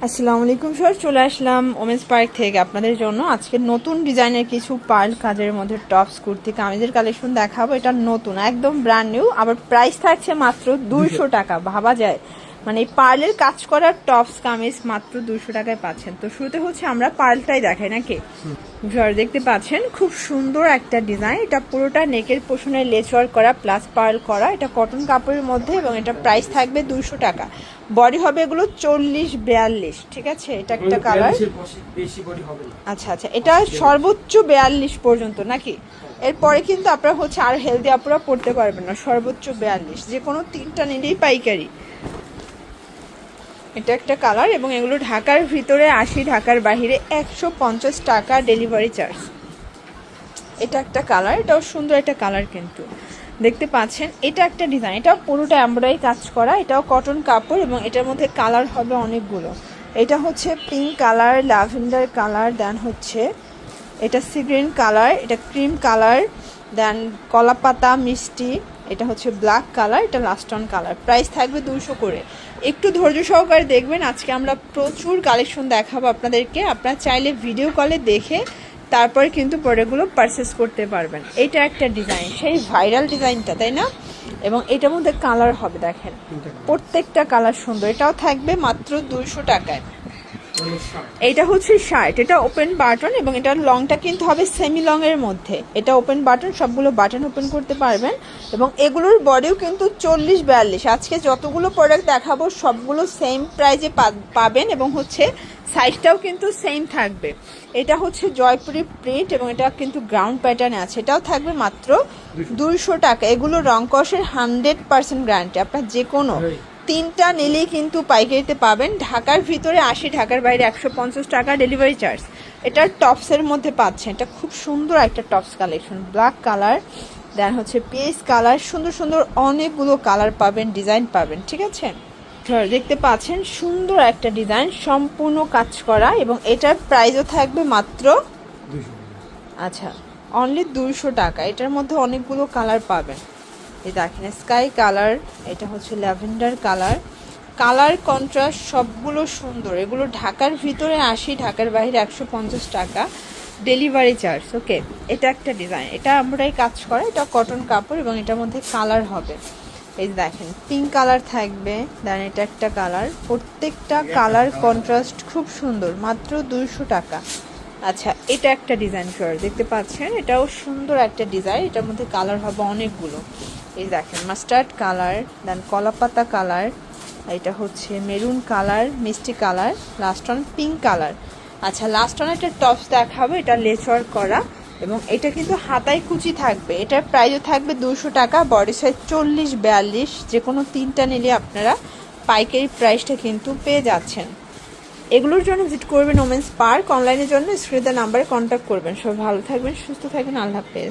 আসসালামু আলাইকুম স্যার, চলে আসলাম ওমেন্স পার্ক থেকে আপনাদের জন্য আজকে নতুন ডিজাইনের কিছু পার্ল কাজের মধ্যে টপস কুর্তি কামিজের কালেকশন দেখাবো। এটা নতুন একদম ব্র্যান্ড নিউ, আবার প্রাইস থাকছে মাত্র 200 টাকা। ভাবা যায়, মানে এই পার্লের কাজ করার টপস কামিজ মাত্র 200 টাকায় পাচ্ছেন। তো শুরুতে হচ্ছে আমরা পার্লটাই দেখাই নাকি। দেখতে পাচ্ছেন খুব সুন্দর একটা ডিজাইন, এটা পুরোটা নেকের পোষণে লেস ওয়ার্ক করা প্লাস পার্ল করা, এটা কটন কাপড়ের মধ্যে এবং এটা প্রাইস থাকবে 200 টাকা। বডি হবে এগুলো 40-42, ঠিক আছে। এটা একটা কালার, আচ্ছা আচ্ছা, এটা সর্বোচ্চ 42 পর্যন্ত নাকি। এরপরে কিন্তু আপনারা হচ্ছে আর হেলদি আপুরা পড়তে পারবেন না, সর্বোচ্চ 42, যে কোনো তিনটা নিলেই পাইকারি। এটা একটা কালার এবং এগুলো ঢাকার ভিতরে 80, ঢাকার বাহিরে 150 টাকা ডেলিভারি চার্জ। এটা একটা কালার, এটাও সুন্দর একটা কালার কিন্তু দেখতে পাচ্ছেন। এটা একটা ডিজাইন, এটা পুরোটা এমব্রয়ডারি কাজ করা, এটাও কটন কাপড় এবং এটার মধ্যে কালার হবে অনেকগুলো। এটা হচ্ছে পিঙ্ক কালার, ল্যাভেন্ডার কালার, দেন হচ্ছে এটা সি গ্রিন কালার, এটা ক্রিম কালার, দেন কলা পাতা মিষ্টি, এটা হচ্ছে ব্ল্যাক কালার, এটা লাস্ট অন কালার। প্রাইস থাকবে 200 করে। একটু ধৈর্য সহকারে দেখবেন, আজকে আমরা প্রচুর কালেকশন দেখাবো আপনাদেরকে। আপনারা চাইলে ভিডিও কলে দেখে তারপরে কিন্তু প্রোডাক্টগুলো পারচেস করতে পারবেন। এটা একটা ডিজাইন, সেই ভাইরাল ডিজাইনটা, তাই না। এবং এটার মধ্যে কালার হবে, দেখেন প্রত্যেকটা কালার সুন্দর। এটাও থাকবে মাত্র 200 টাকায়। এটা হচ্ছে শার্ট, এটা ওপেন বাটন এবং এটার লংটা কিন্তু হবে সেমি লং এর মধ্যে। এটা ওপেন বাটন, সবগুলো বাটন ওপেন করতে পারবেন এবং এগুলোর বডিও কিন্তু 40-42। আজকে যতগুলো প্রোডাক্ট দেখাবো সবগুলো সেম প্রাইজে পাবেন এবং হচ্ছে সাইজটাও কিন্তু সেম থাকবে। এটা হচ্ছে জয়পুরি প্রিন্ট এবং এটা কিন্তু গ্রাউন্ড প্যাটার্নে আছে। এটাও থাকবে মাত্র 200 টাকা। এগুলো রং কষের 100% গ্যারান্টি। আপনার যে কোনো তিনটা নিলেই কিন্তু পাইকারিতে পাবেন। ঢাকার ভিতরে 80, ঢাকার বাইরে 150 টাকা ডেলিভারি চার্জ। এটা টপসের মধ্যে পাচ্ছেন, এটা খুব সুন্দর একটা টপস কালেকশন। ব্ল্যাক কালার, দেন হচ্ছে পেস্ট কালার, সুন্দর সুন্দর অনেকগুলো কালার পাবেন, ডিজাইন পাবেন, ঠিক আছে। দেখতে পাচ্ছেন সুন্দর একটা ডিজাইন, সম্পূর্ণ কাজ করা এবং এটার প্রাইসও থাকবে মাত্র 200। আচ্ছা, অনলি 200 টাকা। এটার মধ্যে অনেকগুলো কালার পাবেন। এই দেখেন স্কাই কালার, এটা হচ্ছে ল্যাভেন্ডার কালার, কালার কন্ট্রাস্ট সবগুলো সুন্দর। এগুলো ঢাকার ভিতরে 80, ঢাকার বাইরে 150 টাকা ডেলিভারি চার্জ। ওকে, এটা একটা ডিজাইন, এটা আমরাই কাজ করা, এটা কটন কাপড় এবং এটার মধ্যে কালার হবে। এই দেখেন পিঙ্ক কালার থাকবে, দেন এটা একটা কালার, প্রত্যেকটা কালার কন্ট্রাস্ট খুব সুন্দর, মাত্র 200 টাকা। আচ্ছা, এটা একটা ডিজাইন দেখতে পাচ্ছেন, এটাও সুন্দর একটা ডিজাইন, এটার মধ্যে কালার হবে অনেকগুলো। এই দেখেন মাস্টার্ড কালার, দেন কলাপাতা কালার, এটা হচ্ছে মেরুন কালার, মিষ্টি colour, last on pink colour. আচ্ছা, লাস্ট অন একটা টপস দেখাবো, এটা লেস ওয়ার্ক করা এবং এটা কিন্তু হাতায় কুচি থাকবে। এটার প্রাইসও থাকবে 200 টাকা। বডি সাইজ 40-42, যে কোনো তিনটা নিলে আপনারা পাইকারি প্রাইসটা কিন্তু পেয়ে যাচ্ছেন। এগুলোর জন্য ভিজিট করবেন ওমেন্স পার্ক। অনলাইনের জন্য স্ক্রিনে নাম্বারে কন্ট্যাক্ট করবেন। সবাই ভালো থাকবেন, সুস্থ থাকবেন, আল্লাহ হাফেজ।